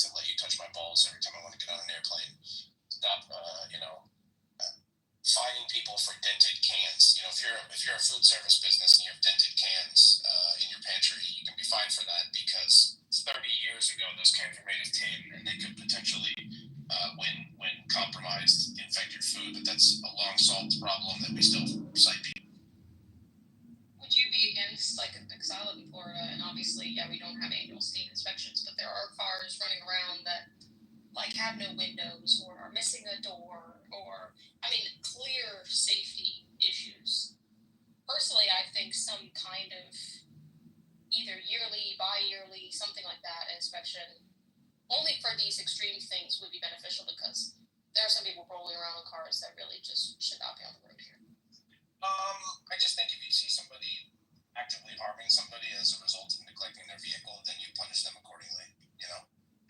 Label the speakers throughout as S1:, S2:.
S1: to let you touch my balls every time I want to get on an airplane. Stop, fining people for dented cans. If you're a food service business and you have dented cans in your pantry, you can be fined for that because 30 years ago those cans were made of tin and they could potentially, when compromised, infect your food. But that's a long solved problem that we still cite people.
S2: Would you be against, because I live in Florida, and obviously, we don't have annual state inspections, but there are cars running around that have no windows or are missing a door or, clear safety issues. Personally, I think some kind of either yearly, bi-yearly, something like that inspection, only for these extreme things would be beneficial because there are some people rolling around in cars that really just should not be on the road here.
S1: I just think if you see somebody actively harming somebody as a result of neglecting their vehicle, then you punish them accordingly.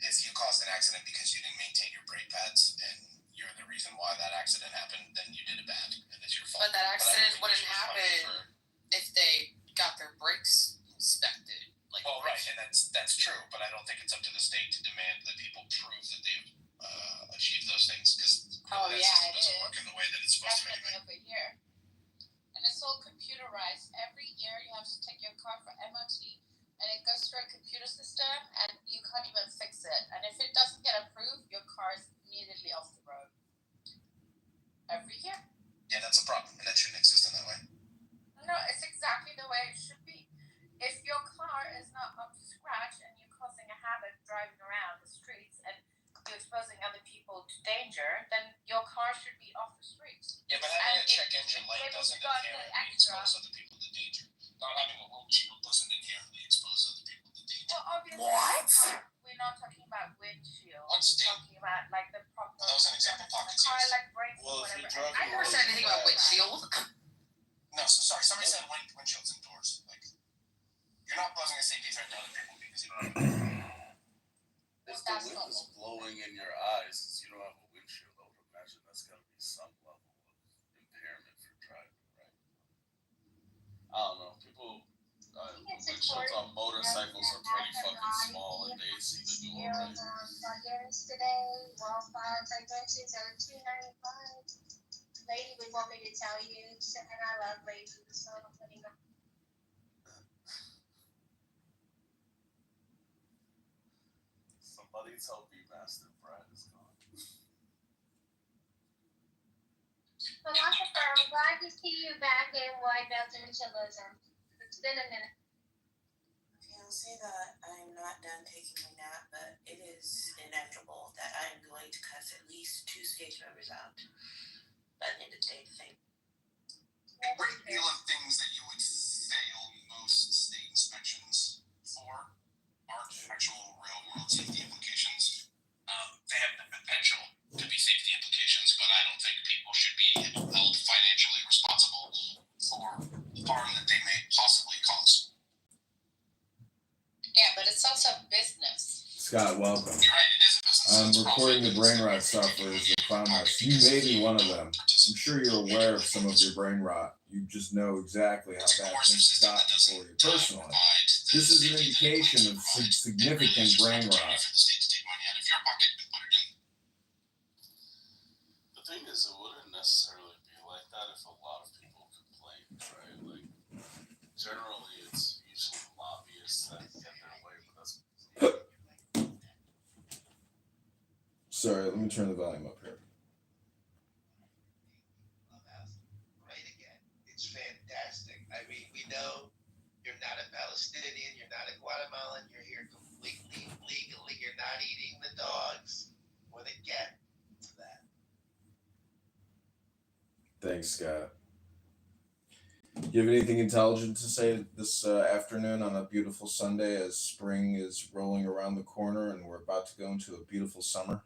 S1: If you caused an accident because you didn't maintain your brake pads and you're the reason why that accident happened, then you did it bad and it's your fault.
S2: But that accident wouldn't happen if they got their brakes inspected.
S1: Right, and that's true, but I don't think it's up to the state to demand that people prove that they've achieved those things because that system doesn't work in the way that it's supposed to anyway.
S3: Over here. And it's all computerized. Every year you have to take your car for MOT and it goes through a computer system and you can't even fix it. And if it doesn't get approved, your car is immediately off the road. Every year.
S1: Yeah, that's a problem, and that shouldn't exist in that way.
S3: No, it's exactly the way it should be. If your car is not up to scratch and you're causing a havoc driving around the streets and you're exposing other people to danger, then your car should be off the streets.
S1: Yeah, but having a check engine light doesn't inherently expose other people to danger. Not having a windshield doesn't inherently expose other people to danger.
S3: Well, obviously,
S2: what?
S3: We're not talking about windshield.
S1: What's
S3: we're talking about the proper.
S1: That was an example. Pocket
S3: car
S1: seats.
S3: brakes or whatever.
S2: I never said anything about windshield.
S1: No, sorry. Somebody said windshields and doors. You're not posing a safety threat to other people because you don't have a
S4: If the wind is blowing in your eyes because you don't have a windshield, I would imagine that's got to be some level of impairment for driving, right? I don't know. People, windshields on motorcycles are pretty fucking small and they see the door already.
S5: Today, wildfire fragrances are $2.95. Lady would want me to tell you, and I love Lady, so I'm putting them.
S4: Somebody's helping Master Brad is gone.
S5: Well, I'm glad to see you back in White Mountain Chillism. It's been a minute.
S6: Okay, I'll say that I'm not done taking my nap, but it is inevitable that I'm going to cut at least 2 stage members out by the end of the day, I think.
S1: A great deal of things that you would fail most state inspections for aren't actual real-world safety implications. They have the potential to be safety implications, but I don't think people should be held financially responsible for harm that they may possibly cause.
S2: Yeah, but it's also business.
S7: Scott, welcome.
S1: You're right, it is a business.
S7: I'm recording the brain rot sufferers that found us. You may be one of them. I'm sure you're aware of some of your brain rot. You just know exactly how bad things have gotten for you personally. This is an indication of significant brain rot.
S4: The thing is, it wouldn't necessarily be like that if a lot of people complained, right? Generally, it's usually lobbyists that get their way, but that's...
S7: Sorry, let me turn the volume up here.
S8: Right again. It's fantastic. We know you're not a Palestinian, you're not a Guatemalan, you're here completely legally, you're not eating the dogs or the cat for that.
S7: Thanks, Scott. You have anything intelligent to say this afternoon on a beautiful Sunday as spring is rolling around the corner and we're about to go into a beautiful summer?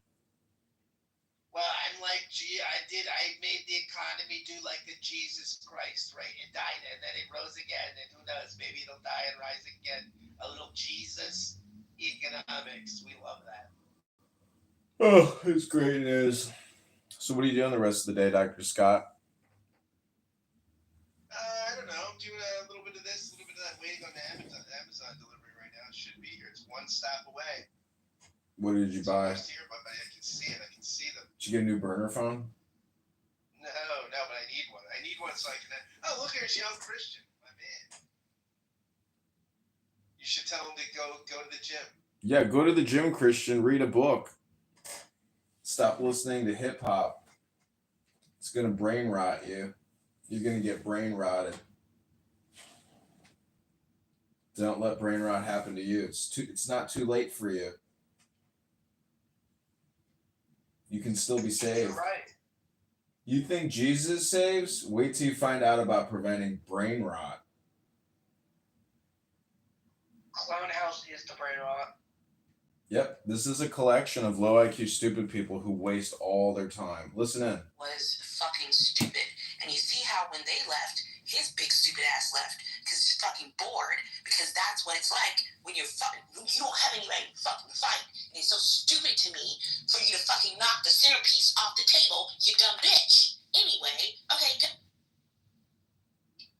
S8: Well, I'm like, I made the economy do like the Jesus Christ, right? It died and then it rose again, and who knows, maybe it'll die and rise again. A little Jesus economics. We love that.
S7: Oh, it's great news. So what are you doing the rest of the day, Dr. Scott?
S8: I don't know. I'm doing a little bit of this, a little bit of that, waiting on the Amazon delivery right now. It should be here. It's one stop away.
S7: What did you buy?
S8: It's here, but I can see it. I can see them.
S7: Did you get a new burner phone?
S8: No, but I need one. I need one so I can. Oh, look, here's young Christian, my man. You should tell him to go to the gym.
S7: Yeah, go to the gym, Christian. Read a book. Stop listening to hip hop. It's gonna brain rot you. You're gonna get brain rotted. Don't let brain rot happen to you. It's not too late for you. You can still be saved.
S8: You're right.
S7: You think Jesus saves? Wait till you find out about preventing brain rot.
S8: Clown House is the brain rot.
S7: Yep, this is a collection of low IQ stupid people who waste all their time. Listen in.
S9: Was fucking stupid. And you see how when they left, his big stupid ass left because he's fucking bored, because that's what it's like when you don't have anybody to fucking fight. And it's so stupid to me for you to fucking knock the centerpiece off the table, you dumb bitch. Anyway, okay,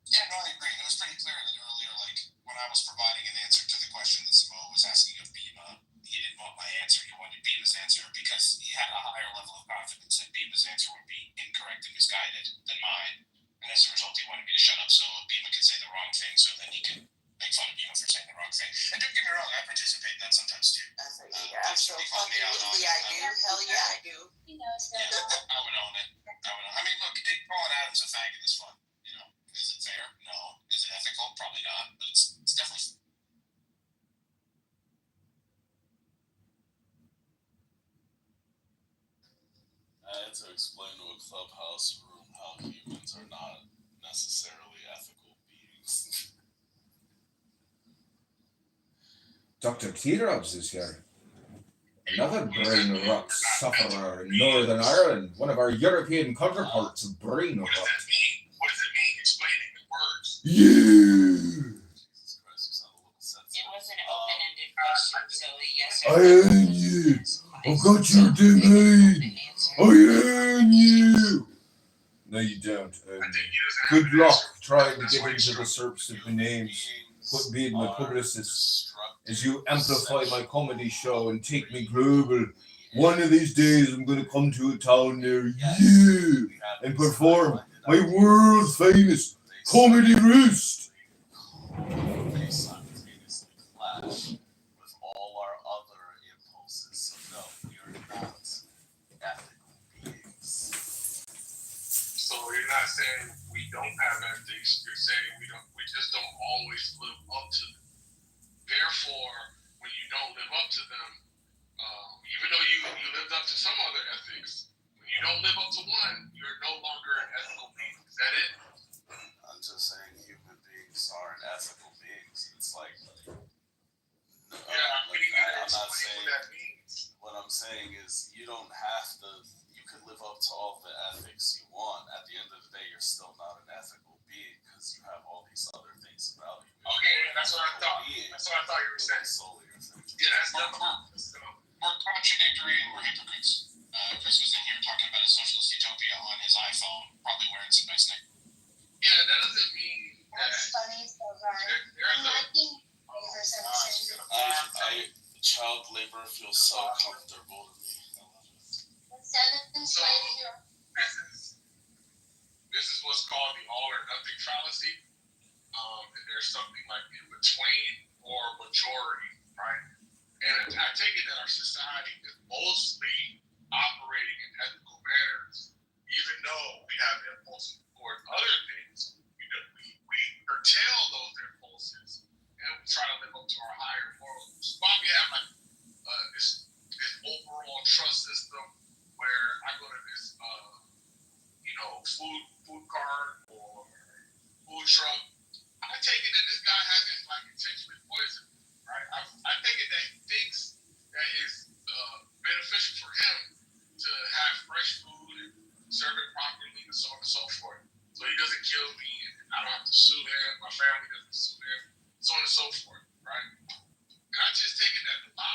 S1: Yeah, no, I agree. It was pretty clear earlier, like, when I was providing an answer to the question that Samo was asking of Bima, he didn't want my answer. He wanted Bima's answer because he had a higher level of confidence that Bima's answer would be incorrect and misguided than mine. And as a result, he wanted me to shut up so Bima could say the wrong thing so then he could make fun of Bima for saying the wrong thing. And don't get me wrong, I participate in that sometimes too.
S9: absolutely I do. Hell yeah, I do.
S5: He knows that.
S1: Yeah, I would own it. I mean, look, calling Adams a faggot is fun. You know, is it fair? No. Is it ethical? Probably not. But it's definitely.
S4: I had to explain to a clubhouse room how humans are not necessarily ethical beings.
S7: Dr. T-Robs is here. Another brain rot sufferer in Northern Ireland, one of our European counterparts of brain rot.
S1: What does that mean? What does it mean? Explain it in words.
S7: Yeah!
S4: Jesus Christ, you sound a little sensitive.
S9: It was an open-ended question, so yes
S7: I
S9: or no.
S7: own you! I've got your domain! I own you! No, you don't own me. Good luck trying to get into the SERPs of the names. Put me in my publicist as you amplify my comedy show and take me global. One of these days I'm gonna come to a town near you and perform my world famous comedy roost.
S4: They simultaneously clash with all our other impulses. So no, we are not ethical beings.
S1: So you're not saying we don't have ethics. You're saying we just don't always live up to them. Therefore, when you don't live up to them, even though you lived up to some other ethics, when you don't live up to one, you're no longer an ethical being. Is that it?
S4: I'm just saying human beings aren't ethical beings. It's like, I'm not saying
S1: what that means.
S4: What I'm saying is you don't have to. You could live up to all the ethics you want. At the end of the day, you're still not an ethical being because you have all these other things about you.
S1: Okay, that's what I thought. That's what I thought you were saying.
S4: Solely your thing.
S1: Yeah, that's not we're contradictory and we're hypocrites. Chris was in here talking about a socialist utopia on his iPhone, probably wearing some nice neck. Yeah, that doesn't mean
S5: That's funny, so right.
S1: there's a.
S4: Child labor feels so comfortable to me. I love it.
S1: This is what's called the all or nothing fallacy. And there's something like in between or majority, right? And I take it that our society is mostly operating in ethical manners, even though we have impulses toward other things. We curtail those impulses and we try to live up to our higher morals. That's why we have like this overall trust system where I go to this food cart or food truck. I take it that this guy hasn't like intentionally poisoned, right? I take it that he thinks that it's beneficial for him to have fresh food and serve it properly and so on and so forth. So he doesn't kill me and I don't have to sue him, my family doesn't sue him, so on and so forth, right? And I just take it that a lot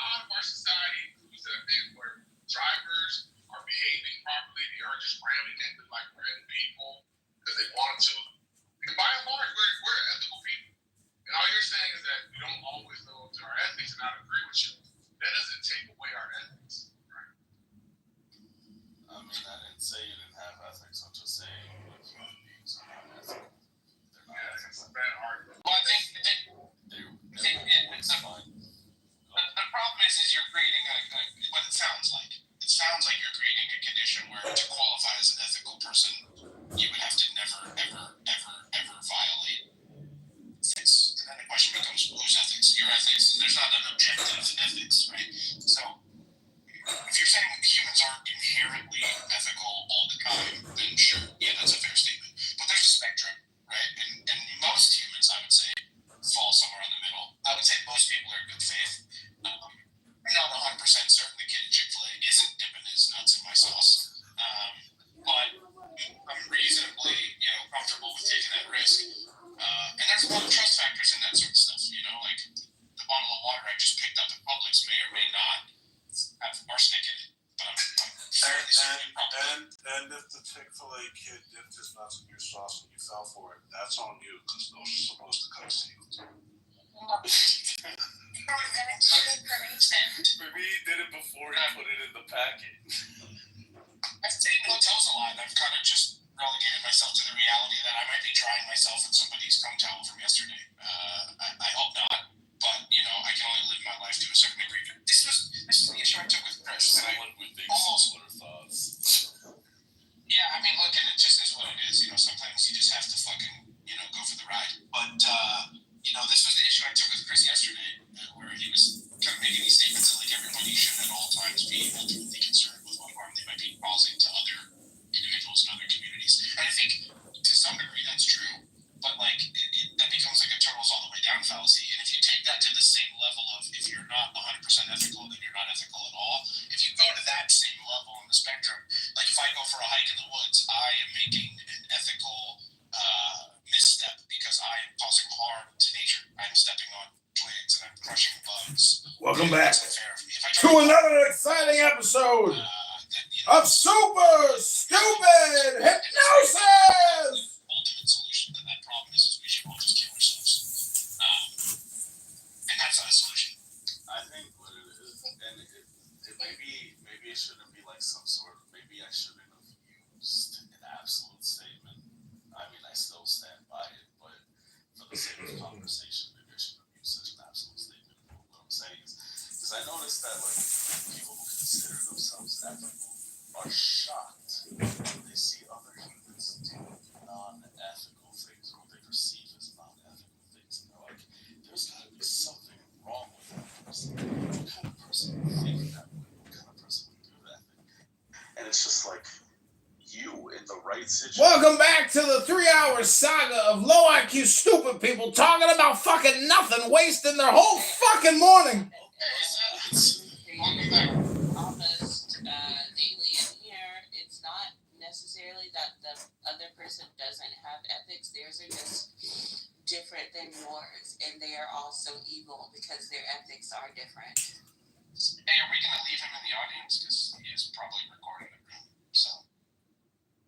S1: what it sounds like. It sounds like you're creating a condition where to qualify as an ethical person, you would have to never, ever, ever, ever violate ethics. And then the question becomes, whose ethics? Your ethics. There's not an objective ethics, right? So if you're saying humans aren't inherently ethical all the time, then sure, yeah, that's a fair statement. But there's a spectrum, right? And most humans, I would say, fall somewhere in the middle. I would say most people are in good faith. I'm not 100% certain the kid at Chick-fil-A isn't dipping his nuts in my sauce. But I'm reasonably, comfortable with taking that risk. And there's a lot of trust factors in that sort of stuff, like the bottle of water I just picked up at Publix may or may not have arsenic in it. But I'm fairly certain.
S10: And if the Chick-fil-A kid dipped his nuts in your sauce and you fell for it, that's on you because those are supposed to come sealed.
S4: Maybe he did it before he put it in the packet.
S1: I've stayed in hotels a lot, and I've kind of just relegated myself to the reality that I might be drying myself in somebody's cum towel from yesterday. I hope not, but I can only live my life to a certain degree. This is the issue I took with Chris.
S4: Twitter thoughts.
S1: Yeah, I mean, look, and it just is what it is. Sometimes you just have to fucking go for the ride. But this was the issue I took with Chris yesterday, where he was kind of making these statements that everybody should at all times be ultimately concerned with what harm they might be causing to other individuals and other communities. And I think to some degree that's true, but that becomes a turtles all the way down fallacy. And if you take that to the same level of if you're not 100% ethical, then you're not ethical at all. If you go to that same level on the spectrum, if I go for a hike in the woods, I am making an ethical misstep because I am causing harm to nature. I'm stepping on twigs and I'm crushing bugs.
S7: Welcome back to another exciting episode of Super Stupid Hypnosis!
S1: Ultimate solution to that problem is we should all just kill ourselves. And that's not a solution.
S4: I think what it is, and maybe it shouldn't be some sort of, maybe I shouldn't have used an absolute statement. I mean, I still stand by it, but for the sake of conversation, maybe I shouldn't have used such an absolute statement. What I'm saying is, because I noticed that people who consider themselves ethical are shocked when they see other humans do non-ethical things or what they perceive as non-ethical things. And they're like, there's got to be something wrong with that person. What kind of person would think that way? What kind of person would do that thing? And it's just you in the right situation.
S7: Welcome back to the 3-hour saga of low IQ stupid people talking about fucking nothing, wasting their whole fucking morning.
S9: Almost daily in here, it's not necessarily that the other person doesn't have ethics. Theirs are just different than yours, and they are also evil because their ethics are different.
S1: Hey, are we going to leave him in the audience? Because he is probably recording the room. So,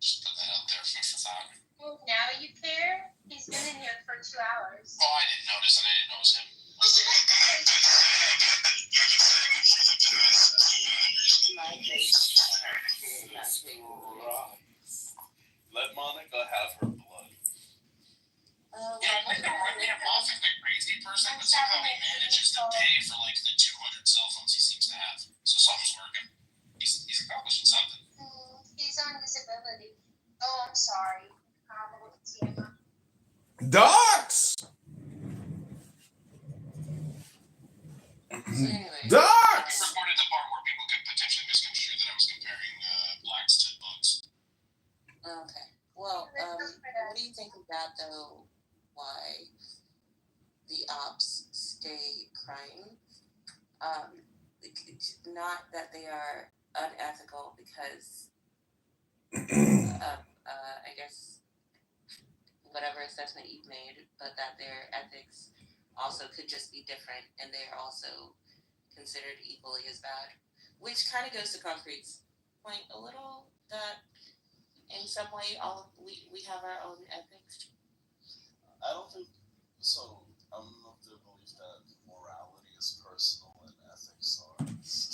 S1: just put that out there for thought.
S5: Well, now you care? He's been in here for 2 hours.
S1: Oh, I didn't notice, and I didn't notice him.
S4: Let Monica have her blood.
S1: Monica might be off like a crazy person, but somehow he manages to pay for the 200 cell phones he seems to have. So something's working. He's accomplishing something.
S5: He's on disability. Oh, I'm sorry.
S7: Docs!
S9: Anyway.
S7: Docs!
S1: I recorded the part where people could potentially misconstrue that I was comparing blacks to bugs.
S9: Okay. Well, what do you think about, though, why the ops stay crying? Not that they are unethical because of, I guess, whatever assessment you've made, but that their ethics also could just be different and they are also considered equally as bad. Which kind of goes to Concrete's point a little, that in some way we have our own ethics.
S4: I don't think so. I'm of the belief that morality is personal and ethics are systemic.